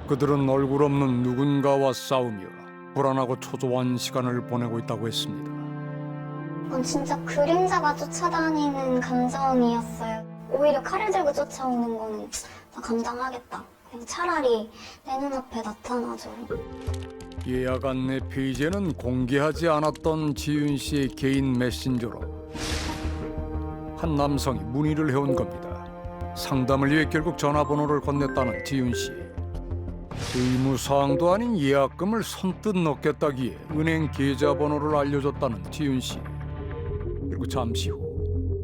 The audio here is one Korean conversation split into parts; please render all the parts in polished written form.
그들은 얼굴 없는 누군가와 싸우며 불안하고 초조한 시간을 보내고 있다고 했습니다. 그건 진짜 그림자가 쫓아다니는 감정이었어요. 오히려 칼을 들고 쫓아오는 거는 나 감당하겠다. 그냥 차라리 내 눈앞에 나타나줘. 예약 안내 페이지에는 공개하지 않았던 지윤 씨의 개인 메신저로 한 남성이 문의를 해온 겁니다. 상담을 위해 결국 전화번호를 건넸다는 지윤 씨. 의무사항도 아닌 예약금을 선뜻 넣겠다기에 은행 계좌번호를 알려줬다는 지윤 씨. 그리고 잠시 후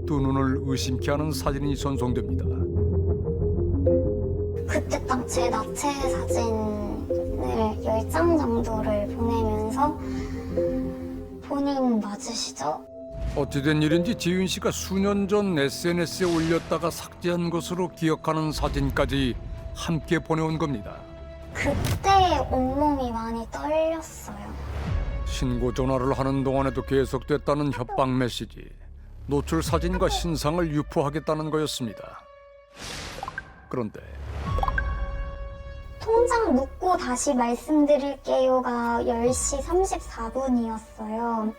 두 눈을 의심케 하는 사진이 전송됩니다. 그때 딱 제 나체 사진을 10장 정도를 보내면서 본인 맞으시죠? 어찌된 일인지 지윤 씨가 수년 전 SNS에 올렸다가 삭제한 것으로 기억하는 사진까지 함께 보내온 겁니다. 그때 온몸이 많이 떨렸어요. 신고 전화를 하는 동안에도 계속됐다는 협박 메시지. 노출 사진과 신상을 유포하겠다는 거였습니다. 그런데 통장 묻고 다시 말씀드릴게요가 10시 34분이었어요.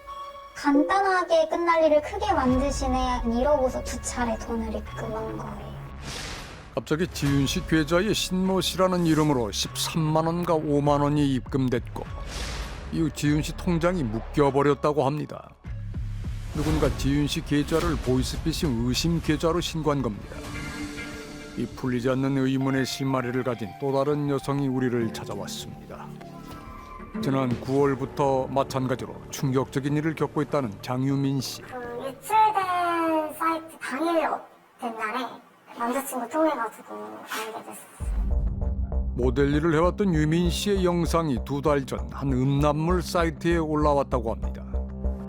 간단하게 끝날 일을 크게 만드시네 이러고서 2차례 돈을 입금한 거예요. 갑자기 지윤 씨 계좌에 신모 씨라는 이름으로 13만 원과 5만 원이 입금됐고 이후 지윤 씨 통장이 묶여버렸다고 합니다. 누군가 지윤 씨 계좌를 보이스피싱 의심 계좌로 신고한 겁니다. 이 풀리지 않는 의문의 실마리를 가진 또 다른 여성이 우리를 찾아왔습니다. 지난 9월부터 마찬가지로 충격적인 일을 겪고 있다는 장유민 씨. 유출된 사이트 당일 된 날에 남자친구 통해가지고 알게 됐어요. 모델 일을 해왔던 유민 씨의 영상이 2달 전 한 음란물 사이트에 올라왔다고 합니다.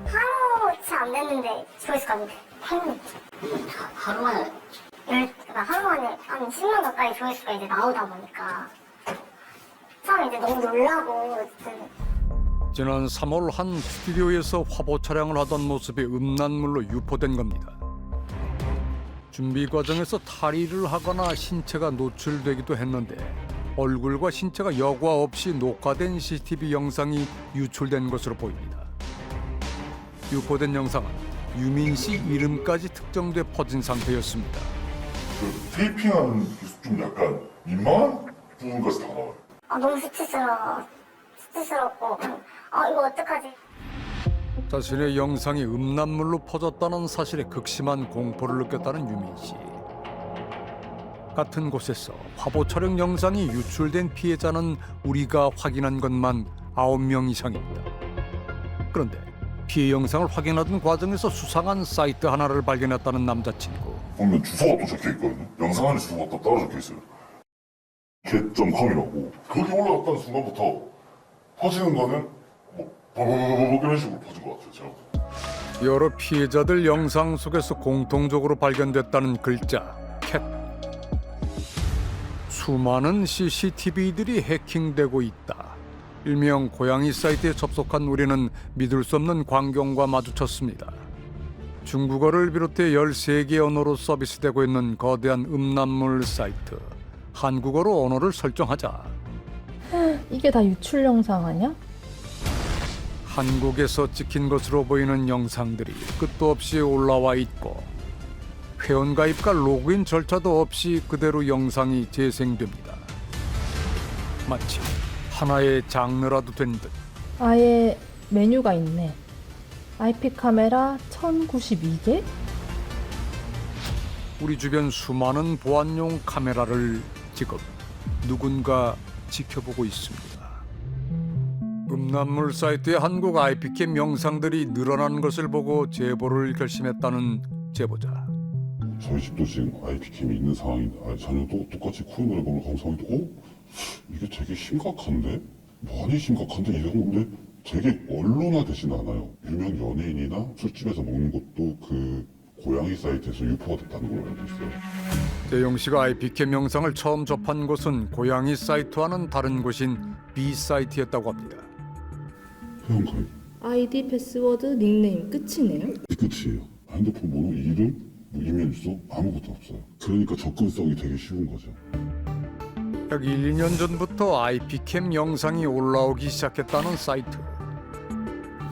하루 채 안 됐는데 조회수가 하루 만에 하루 만에 한 10만 가까이 조회수가 이제 나오다 보니까 처음에 이제 너무 놀라고 지난 3월 한 스튜디오에서 화보 촬영을 하던 모습이 음란물로 유포된 겁니다. 준비 과정에서 탈의를 하거나 신체가 노출되기도 했는데 얼굴과 신체가 여과 없이 녹화된 CCTV 영상이 유출된 것으로 보입니다. 유포된 영상은 유민 씨 이름까지 특정돼 퍼진 상태였습니다. 그 테이핑하는 게 좀 약간 민망한 부분까지 다 나와요. 너무 수치스럽고 이거 어떡하지? 자신의 영상이 음란물로 퍼졌다는 사실에 극심한 공포를 느꼈다는 유민 씨. 같은 곳에서 화보 촬영 영상이 유출된 피해자는 우리가 확인한 것만 9명 이상입니다. 그런데 피해 영상을 확인하던 과정에서 수상한 사이트 하나를 발견했다는 남자친구. 보면 주소가 또 적혀있거든요. 영상 안에 주소가 또 따로 적혀있어요. get.com이라고. 거기 올라갔다는 순간부터 퍼지는 거는 뭐 이런 식으로 퍼진 것 같아요. 제가. 여러 피해자들 영상 속에서 공통적으로 발견됐다는 글자 캣. 수많은 CCTV들이 해킹되고 있다. 일명 고양이 사이트에 접속한 우리는 믿을 수 없는 광경과 마주쳤습니다. 중국어를 비롯해 13개 언어로 서비스되고 있는 거대한 음란물 사이트. 한국어로 언어를 설정하자. 이게 다 유출 영상 아니야? 한국에서 찍힌 것으로 보이는 영상들이 끝도 없이 올라와 있고 회원가입과 로그인 절차도 없이 그대로 영상이 재생됩니다. 마치 하나의 장르라도 된 듯. 아예 메뉴가 있네. IP 카메라 1092개? 우리 주변 수많은 보안용 카메라를 지금 누군가 지켜보고 있습니다. 음란물 사이트의 한국 IP캠 영상들이 늘어나는 것을 보고 제보를 결심했다는 제보자. 저희 집도 지금 IP캠이 있는 상황인데 자녀도 똑같이 코인 앨범을 하고 상황인데 이게 되게 심각한데? 많이 심각한데 이랬는데 되게 언론화되진 않아요. 유명 연예인이나 술집에서 먹는 것도 그 고양이 사이트에서 유포가 됐다는 걸로 알고 있어요. 대용 씨가 IP캠 영상을 처음 접한 곳은 고양이 사이트와는 다른 곳인 B 사이트였다고 합니다. 회원가입. 아이디, 패스워드, 닉네임 끝이네요? 끝이에요. 핸드폰 번호, 이름, 이메일 주소 아무것도 없어요. 그러니까 접근성이 되게 쉬운 거죠. 약 1, 2년 전부터 IP캠 영상이 올라오기 시작했다는 사이트.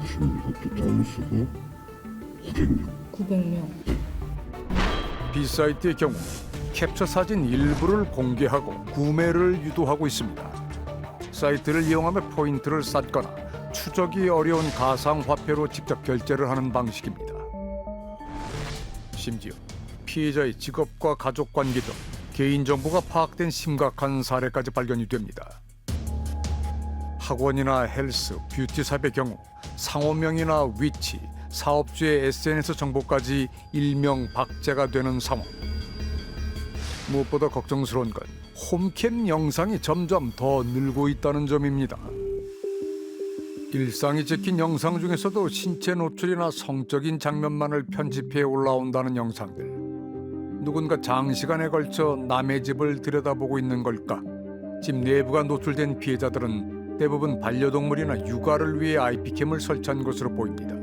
지금 이것도 자유수가 900명. 900명. B사이트의 경우 캡처 사진 일부를 공개하고 구매를 유도하고 있습니다. 사이트를 이용하며 포인트를 쌓거나 추적이 어려운 가상화폐로 직접 결제를 하는 방식입니다. 심지어 피해자의 직업과 가족관계 등 개인정보가 파악된 심각한 사례까지 발견이 됩니다. 학원이나 헬스, 뷰티샵의 경우 상호명이나 위치, 사업주의 SNS 정보까지 일명박제가 되는 상황. 무엇보다 걱정스러운 건 홈캠 영상이 점점 더 늘고 있다는 점입니다. 일상이 찍힌 영상 중에서도 신체 노출이나 성적인 장면만을 편집해 올라온다는 영상들. 누군가 장시간에 걸쳐 남의 집을 들여다보고 있는 걸까? 집 내부가 노출된 피해자들은 대부분 반려동물이나 육아를 위해 IP캠을 설치한 것으로 보입니다.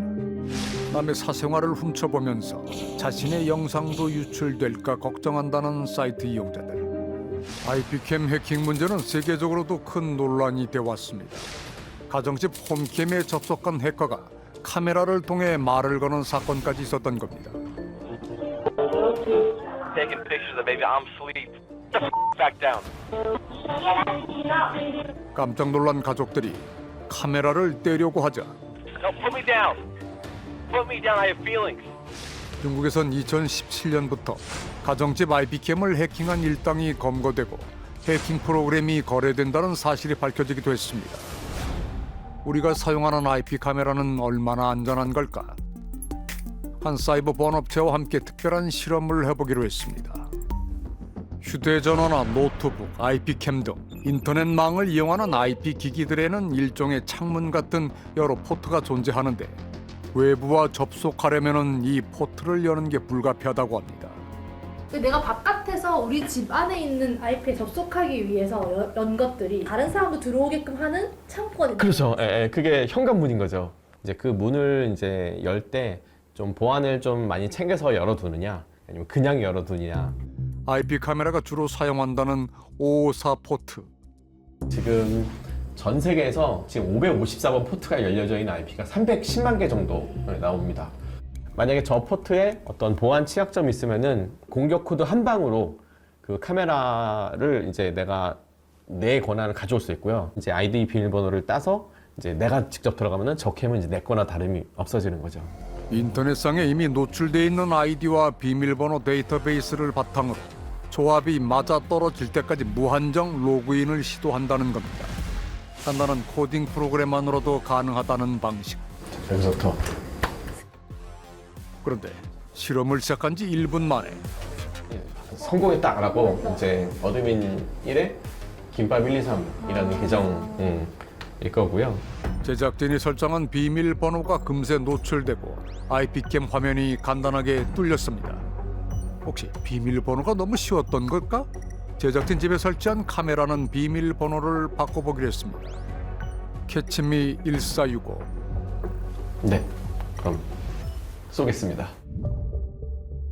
남의 사생활을 훔쳐보면서 자신의 영상도 유출될까 걱정한다는 사이트 이용자들. IP캠 해킹 문제는 세계적으로도 큰 논란이 되어왔습니다. 가정집 홈캠에 접속한 해커가 카메라를 통해 말을 거는 사건까지 있었던 겁니다. Taking pictures of baby, I'm asleep. Get the back down. 깜짝 놀란 가족들이 카메라를 떼려고 하자 No, put me down. Put me down. I have feelings. 중국에선 2017년부터 가정집 IP캠을 해킹한 일당이 검거되고 해킹 프로그램이 거래된다는 사실이 밝혀지기도 했습니다. 우리가 사용하는 IP 카메라는 얼마나 안전한 걸까? 한 사이버 보안업체와 함께 특별한 실험을 해보기로 했습니다. 휴대전화나 노트북, IP캠 등 인터넷망을 이용하는 IP 기기들에는 일종의 창문 같은 여러 포트가 존재하는데 외부와 접속하려면 이 포트를 여는 게 불가피하다고 합니다. 내가 바깥에서 우리 집 안에 있는 IP에 접속하기 위해서 연 것들이 다른 사람도 들어오게끔 하는 창구가 그렇죠. 예, 예, 그게 현관문인 거죠. 이제 그 문을 이제 열 때 좀 보안을 좀 많이 챙겨서 열어두느냐, 아니면 그냥 열어두느냐. IP 카메라가 주로 사용한다는 554 포트. 지금 전 세계에서 지금 554번 포트가 열려져 있는 IP가 310만 개 정도 나옵니다. 만약에 저 포트에 어떤 보안 취약점이 있으면은 공격 코드 한 방으로 그 카메라를 이제 내가 내 권한을 가져올 수 있고요. 이제 아이디 비밀번호를 따서 이제 내가 직접 들어가면은 저 캠은 이제 내 거나 다름이 없어지는 거죠. 인터넷상에 이미 노출돼 있는 아이디와 비밀번호 데이터베이스를 바탕으로 조합이 맞아 떨어질 때까지 무한정 로그인을 시도한다는 겁니다. 간단한 코딩 프로그램만으로도 가능하다는 방식. 여기서부터 그런데 실험을 시작한 지 1분 만에 성공했다라고 이제 어드민 1에 김밥 123이라는 계정일 거고요. 제작진이 설정한 비밀번호가 금세 노출되고 IP캠 화면이 간단하게 뚫렸습니다. 혹시 비밀번호가 너무 쉬웠던 걸까? 제작진 집에 설치한 카메라는 비밀번호를 바꿔보기로 했습니다. 캐치미 1465. 네, 그럼 쏘겠습니다.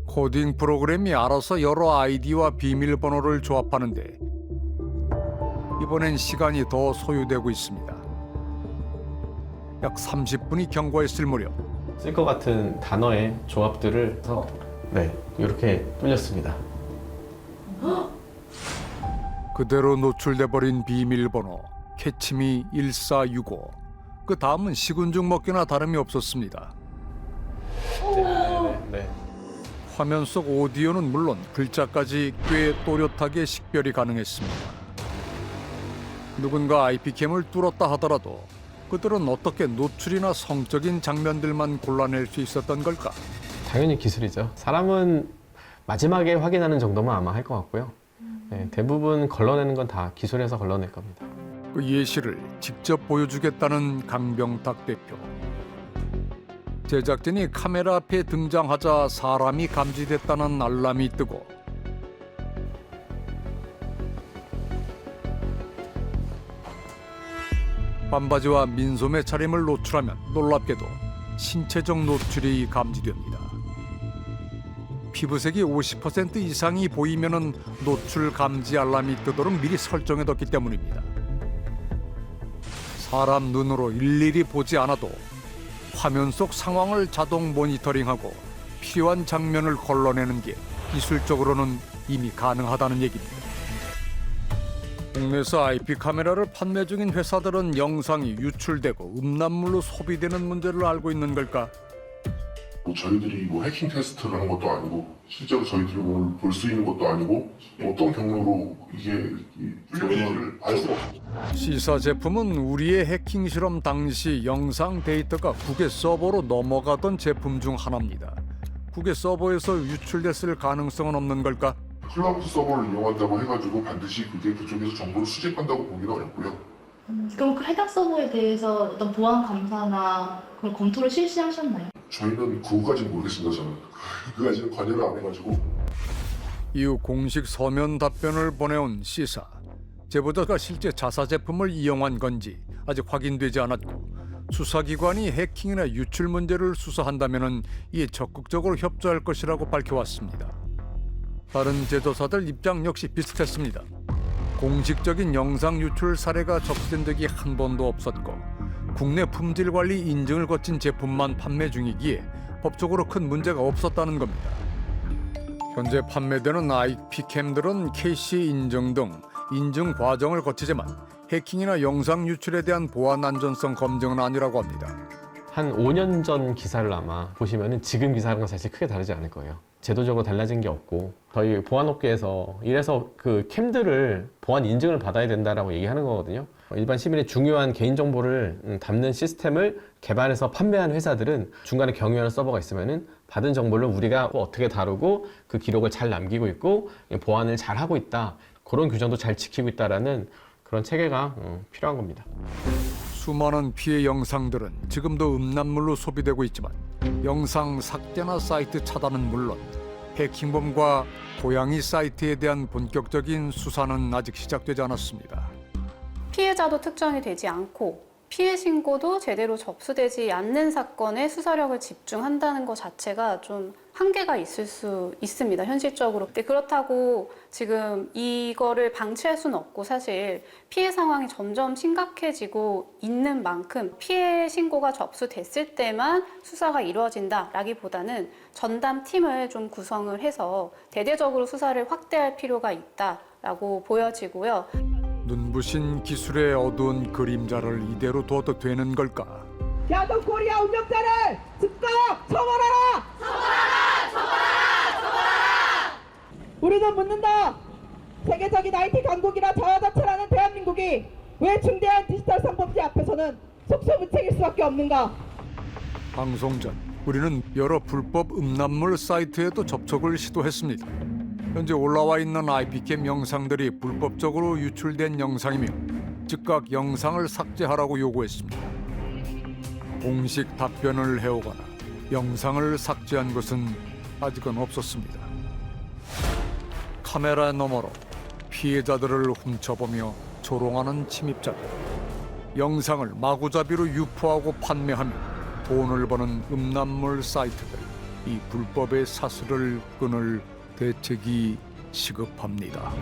코딩 프로그램이 알아서 여러 아이디와 비밀번호를 조합하는데 이번엔 시간이 더 소요되고 있습니다. 약 30분이 경과했을 무렵 쓸 것 같은 단어의 조합들을 해서 네, 이렇게 뚫렸습니다. 그대로 노출돼 버린 비밀번호 캐치미 1465. 그 다음은 식은죽 먹기나 다름이 없었습니다. 네. 화면 속 오디오는 물론 글자까지 꽤 또렷하게 식별이 가능했습니다. 누군가 IP캠을 뚫었다 하더라도 그들은 어떻게 노출이나 성적인 장면들만 골라낼 수 있었던 걸까? 당연히 기술이죠. 사람은 마지막에 확인하는 정도만 아마 할 것 같고요. 네, 대부분 걸러내는 건 다 기술에서 걸러낼 겁니다. 그 예시를 직접 보여주겠다는 강병탁 대표. 제작진이 카메라 앞에 등장하자 사람이 감지됐다는 알람이 뜨고 반바지와 민소매 차림을 노출하면 놀랍게도 신체적 노출이 감지됩니다. 피부색이 50% 이상이 보이면은 노출 감지 알람이 뜨도록 미리 설정해뒀기 때문입니다. 사람 눈으로 일일이 보지 않아도 화면 속 상황을 자동 모니터링하고 필요한 장면을 걸러내는 게 기술적으로는 이미 가능하다는 얘기입니다. 국내에서 IP 카메라를 판매 중인 회사들은 영상이 유출되고 음란물로 소비되는 문제를 알고 있는 걸까? 뭐 저희들이 뭐 해킹 테스트를 한 것도 아니고 실제로 저희들이 뭘 볼 수 있는 것도 아니고 어떤 경로로 이게 풀리는지를 알 수가 없어요. C사 제품은 우리의 해킹 실험 당시 영상 데이터가 국외 서버로 넘어가던 제품 중 하나입니다. 국외 서버에서 유출됐을 가능성은 없는 걸까? 클라우드 서버를 이용한다고 해가지고 반드시 그게 그쪽에서 정보를 수집한다고 보기는 어렵고요. 그럼 그 해당 서버에 대해서 어떤 보안 감사나 그런 검토를 실시하셨나요? 저희는 그거까지는 모르겠습니다. 저는 그거까지는 관여를 안 해가지고. 이후 공식 서면 답변을 보내온 C사. 제보자가 실제 자사 제품을 이용한 건지 아직 확인되지 않았고 수사기관이 해킹이나 유출 문제를 수사한다면 이에 적극적으로 협조할 것이라고 밝혀왔습니다. 다른 제조사들 입장 역시 비슷했습니다. 공식적인 영상 유출 사례가 접수된 적이 한 번도 없었고 국내 품질 관리 인증을 거친 제품만 판매 중이기에 법적으로 큰 문제가 없었다는 겁니다. 현재 판매되는 IP캠들은 KC 인증 등 인증 과정을 거치지만 해킹이나 영상 유출에 대한 보안 안전성 검증은 아니라고 합니다. 한 5년 전 기사를 아마 보시면은 지금 기사랑은 사실 크게 다르지 않을 거예요. 제도적으로 달라진 게 없고 저희 보안업계에서 이래서 그 캠들을 보안 인증을 받아야 된다라고 얘기하는 거거든요. 일반 시민의 중요한 개인정보를 담는 시스템을 개발해서 판매한 회사들은 중간에 경유하는 서버가 있으면은 받은 정보를 우리가 어떻게 다루고 그 기록을 잘 남기고 있고 보안을 잘 하고 있다. 그런 규정도 잘 지키고 있다라는 그런 체계가 필요한 겁니다. 수많은 피해 영상들은 지금도 음란물로 소비되고 있지만 영상 삭제나 사이트 차단은 물론 해킹범과 고양이 사이트에 대한 본격적인 수사는 아직 시작되지 않았습니다. 피해자도 특정이 되지 않고 피해 신고도 제대로 접수되지 않는 사건에 수사력을 집중한다는 것 자체가 좀 한계가 있을 수 있습니다, 현실적으로. 근데 그렇다고 지금 이거를 방치할 수는 없고 사실 피해 상황이 점점 심각해지고 있는 만큼 피해 신고가 접수됐을 때만 수사가 이루어진다라기보다는 전담팀을 좀 구성을 해서 대대적으로 수사를 확대할 필요가 있다라고 보여지고요. 눈부신 기술의 어두운 그림자를 이대로 둬도 되는 걸까? 야동 코리아 운영자를 즉각 처벌하라! 우리는 묻는다. 세계적인 IT 강국이라 자화자찬하는 대한민국이 왜 중대한 디지털 산업체 앞에서는 속수무책일 수밖에 없는가? 방송 전 우리는 여러 불법 음란물 사이트에도 접촉을 시도했습니다. 현재 올라와 있는 IP캠 영상들이 불법적으로 유출된 영상이며 즉각 영상을 삭제하라고 요구했습니다. 공식 답변을 해오거나 영상을 삭제한 것은 아직은 없었습니다. 카메라 너머로 피해자들을 훔쳐보며 조롱하는 침입자들. 영상을 마구잡이로 유포하고 판매하며 돈을 버는 음란물 사이트들. 이 불법의 사슬을 끊을 대책이 시급합니다.